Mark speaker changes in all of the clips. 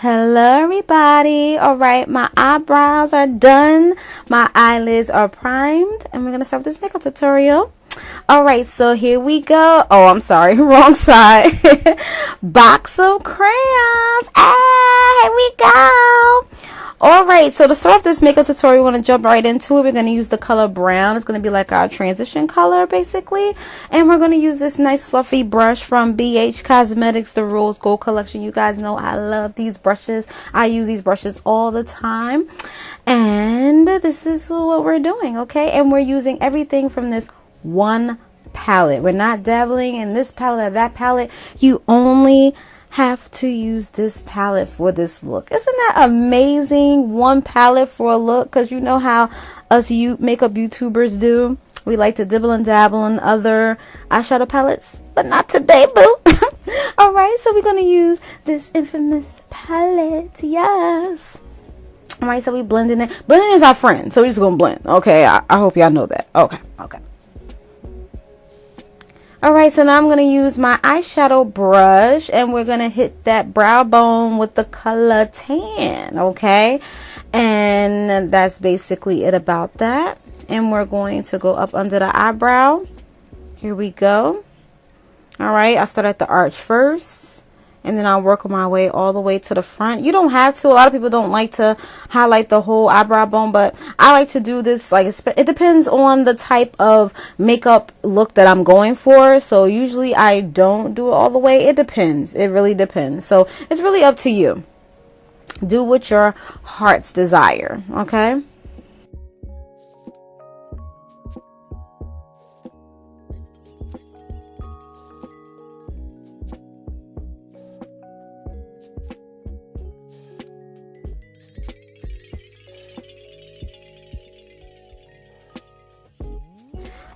Speaker 1: Hello everybody. All right, my eyebrows are done, my eyelids are primed, and we're gonna start with this makeup tutorial. All right, so here we go. Oh, I'm sorry, wrong side. Box of crayons. Here we go. All right, so to start off this makeup tutorial, we're going to jump right into it. We're going to use the color brown. It's going to be like our transition color, basically. And we're going to use this nice fluffy brush from BH Cosmetics, the Rose Gold Collection. You guys know I love these brushes. I use these brushes all the time. And this is what we're doing, okay? And we're using everything from this one palette. We're not dabbling in this palette or that palette. You only have to use this palette for this look. Isn't that amazing? One palette for a look, because you know how us makeup YouTubers do. We like to dibble and dabble in other eyeshadow palettes, but not today, boo. All right, so we're going to use this infamous palette. Yes. All right, so we blending it. Blending is our friend, so we're just going to blend. Okay, I hope y'all know that. Okay. Alright, so now I'm going to use my eyeshadow brush and we're going to hit that brow bone with the color tan, okay? And that's basically it about that. And we're going to go up under the eyebrow. Here we go. Alright, I'll start at the arch first. And then I'll work my way all the way to the front. You don't have to. A lot of people don't like to highlight the whole eyebrow bone, but I like to do this. Like, it depends on the type of makeup look that I'm going for. So usually I don't do it all the way. It depends. It really depends. So it's really up to you. Do what your heart's desire. Okay.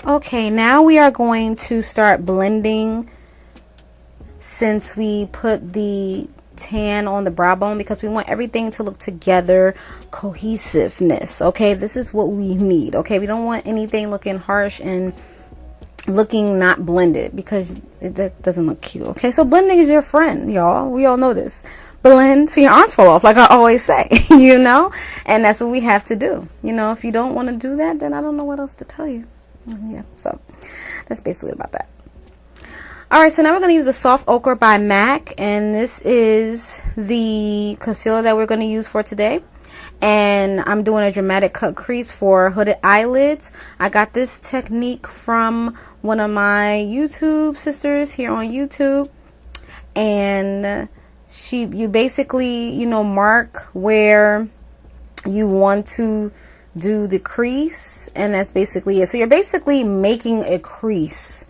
Speaker 1: Okay, now we are going to start blending since we put the tan on the brow bone, because we want everything to look together, cohesiveness. Okay, this is what we need. Okay, we don't want anything looking harsh and looking not blended, because that doesn't look cute. Okay, so blending is your friend, y'all. We all know this. Blend till your arms fall off, like I always say. You know, and that's what we have to do. You know, if you don't want to do that, then I don't know what else to tell you. Yeah, so that's basically about that. Alright, so now we're going to use the Soft Ochre by MAC, and this is the concealer that we're going to use for today. And I'm doing a dramatic cut crease for hooded eyelids. I got this technique from one of my YouTube sisters here on YouTube, and you basically, you know, mark where you want to do the crease, and that's basically it. So you're basically making a crease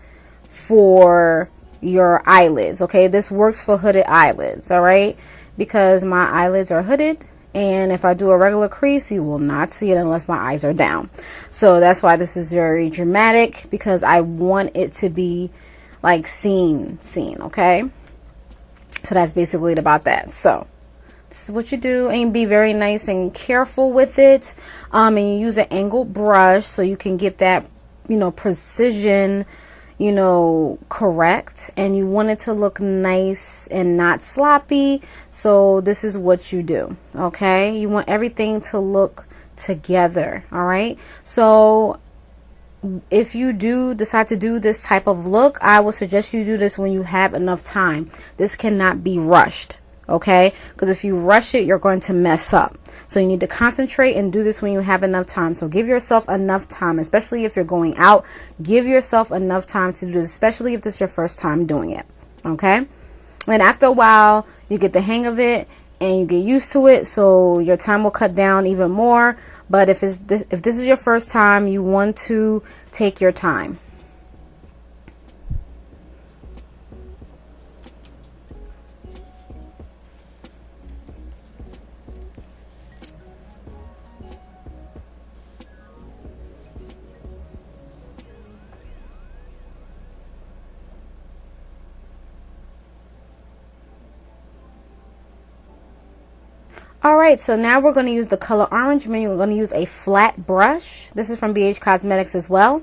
Speaker 1: for your eyelids. Okay, this works for hooded eyelids. All right, because my eyelids are hooded, and if I do a regular crease, you will not see it unless my eyes are down. So that's why this is very dramatic, because I want it to be like seen. Okay, so that's basically it about that. So this is what you do, and be very nice and careful with it. And you use an angled brush so you can get that, you know, precision, you know, correct. And you want it to look nice and not sloppy. So this is what you do. Okay, you want everything to look together. All right, so if you do decide to do this type of look, I would suggest you do this when you have enough time. This cannot be rushed. Okay, because if you rush it, you're going to mess up. So you need to concentrate and do this when you have enough time. So give yourself enough time, especially if you're going out. Give yourself enough time to do this, especially if this is your first time doing it. Okay, and after a while, you get the hang of it and you get used to it, so your time will cut down even more. But if this is your first time, you want to take your time. Alright, so now we're going to use the color orange. We're going to use a flat brush. This is from BH Cosmetics as well.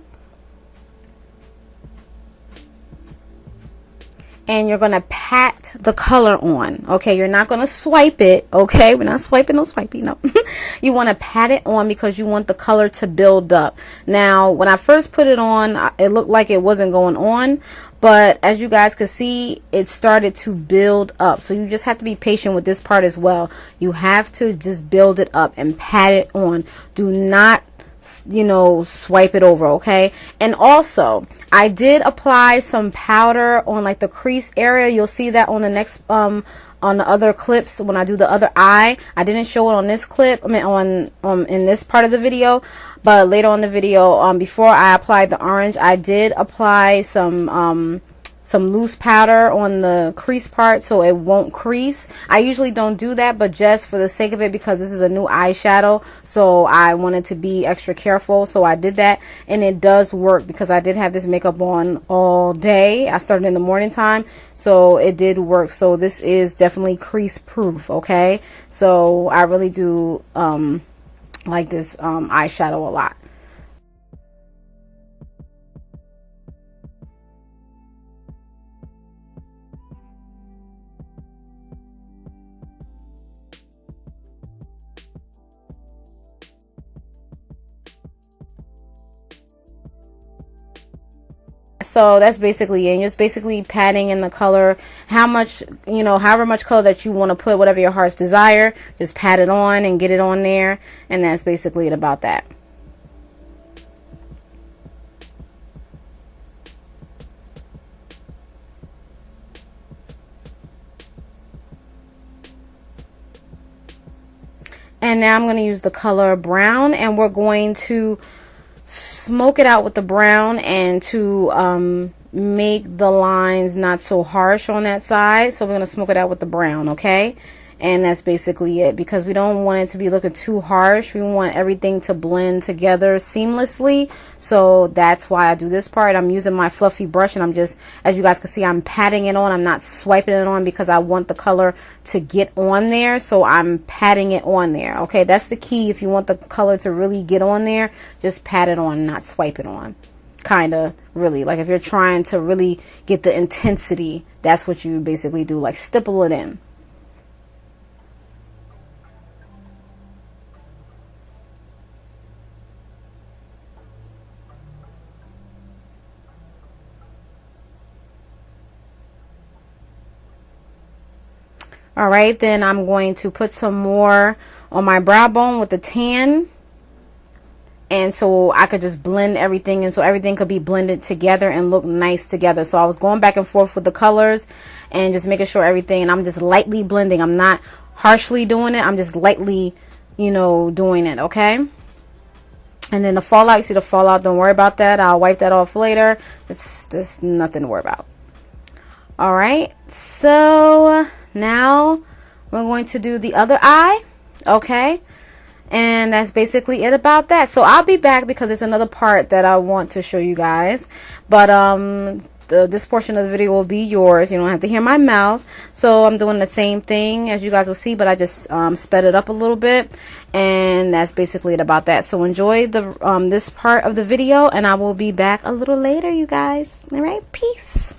Speaker 1: and you're going to pat the color on. Okay, you're not going to swipe it. Okay, we're not swiping, no swiping, no. You want to pat it on because you want the color to build up. Now, when I first put it on, it looked like it wasn't going on, but as you guys can see, it started to build up. So you just have to be patient with this part as well. You have to just build it up and pat it on. Do not, you know, swipe it over. Okay, and also I did apply some powder on like the crease area. You'll see that on the next on the other clips when I do the other eye. I didn't show it on this clip, I mean on in this part of the video, but later on the video, before I applied the orange, I did apply some loose powder on the crease part so it won't crease. I usually don't do that, but just for the sake of it, because this is a new eyeshadow, so I wanted to be extra careful, so I did that, and it does work because I did have this makeup on all day. I started in the morning time, so it did work. So this is definitely crease proof. Okay, so I really do like this eyeshadow a lot. So that's basically it. And just basically patting in the color, how much, you know, however much color that you want to put, whatever your heart's desire, just pat it on and get it on there, and that's basically it about that. And now I'm going to use the color brown, and we're going to smoke it out with the brown and to make the lines not so harsh on that side. So we're going to smoke it out with the brown. Okay, and that's basically it, because we don't want it to be looking too harsh. We want everything to blend together seamlessly, so that's why I do this part. I'm using my fluffy brush, and I'm just, as you guys can see, I'm patting it on. I'm not swiping it on because I want the color to get on there, so I'm patting it on there. Okay, that's the key. If you want the color to really get on there, just pat it on, not swipe it on. Kind of, really, like if you're trying to really get the intensity, that's what you basically do, like stipple it in. All right, then I'm going to put some more on my brow bone with the tan, and so I could just blend everything, and so everything could be blended together and look nice together. So I was going back and forth with the colors and just making sure everything, and I'm just lightly blending. I'm not harshly doing it. I'm just lightly, you know, doing it. Okay, and then the fallout, you see the fallout, don't worry about that. I'll wipe that off later. There's nothing to worry about. All right, so now we're going to do the other eye. Okay, and that's basically it about that. So I'll be back because there's another part that I want to show you guys, but this portion of the video will be yours. You don't have to hear my mouth. So I'm doing the same thing as you guys will see, but I just sped it up a little bit, and that's basically it about that. So enjoy the this part of the video, and I will be back a little later, you guys. All right, peace.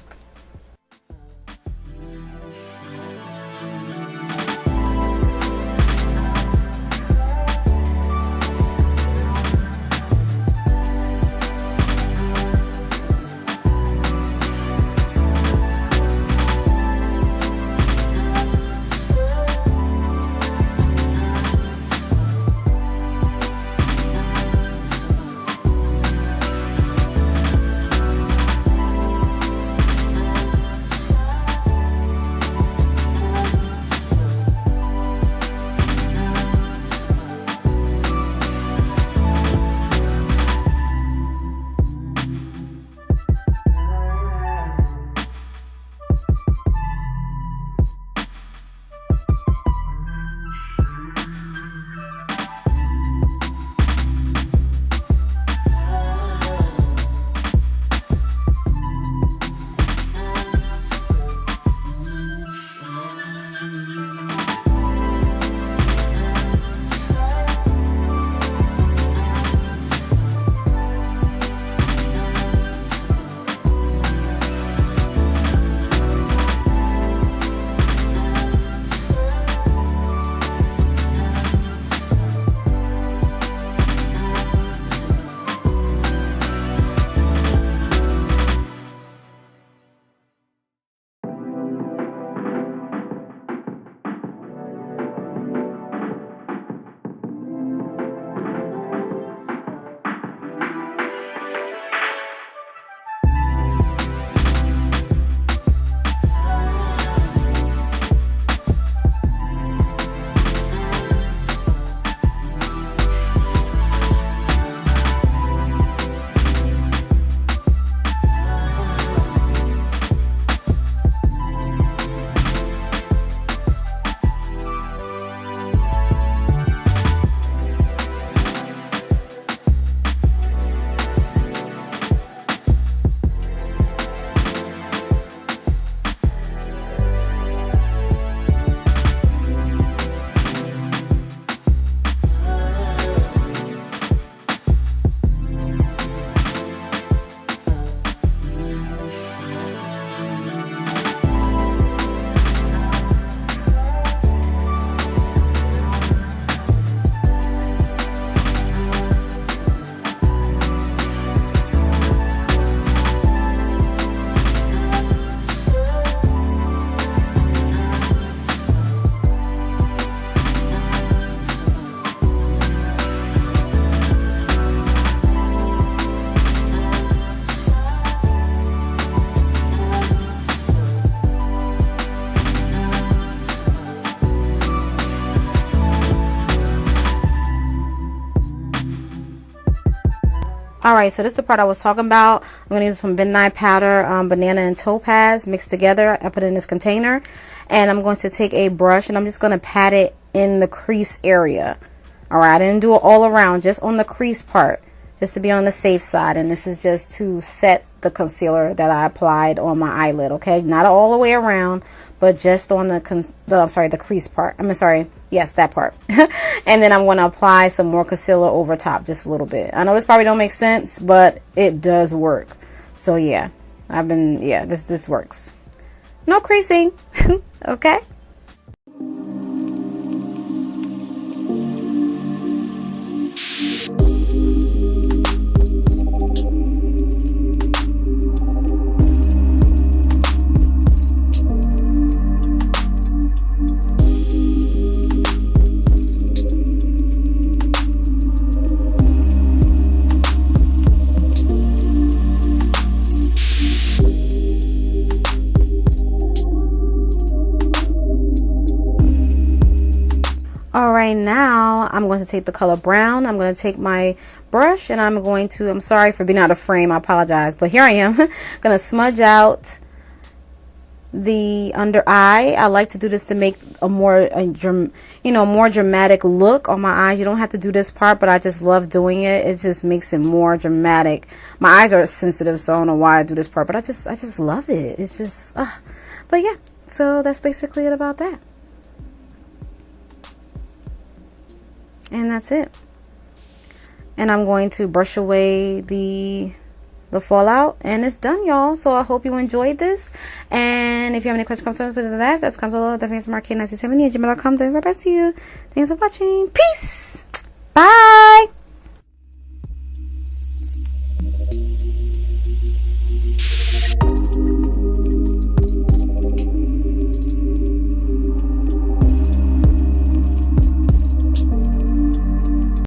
Speaker 1: Alright, so this is the part I was talking about. I'm going to use some midnight powder, banana and topaz mixed together. I put it in this container. And I'm going to take a brush and I'm just going to pat it in the crease area. Alright, I didn't do it all around, just on the crease part, just to be on the safe side. And this is just to set the concealer that I applied on my eyelid, okay? Not all the way around, but just on the crease part. Yes, that part. And then I'm going to apply some more concealer over top, just a little bit. I know this probably don't make sense, but it does work. So yeah, this works. No creasing, okay? Alright, now I'm going to take the color brown. I'm going to take my brush and I'm sorry for being out of frame, I apologize, but here I am. Going to smudge out the under eye. I like to do this to make a more dramatic look on my eyes. You don't have to do this part, but I just love doing it. It just makes it more dramatic. My eyes are sensitive, so I don't know why I do this part, but I just love it. It's just, but yeah, so that's basically it about that. And that's it. And I'm going to brush away the fallout, and it's done, y'all. So I hope you enjoyed this. And if you have any questions, comments, put it in the last. That's comes below. Definitely mark1970@gmail.com. Then right back to you. Thanks for watching. Peace. Bye.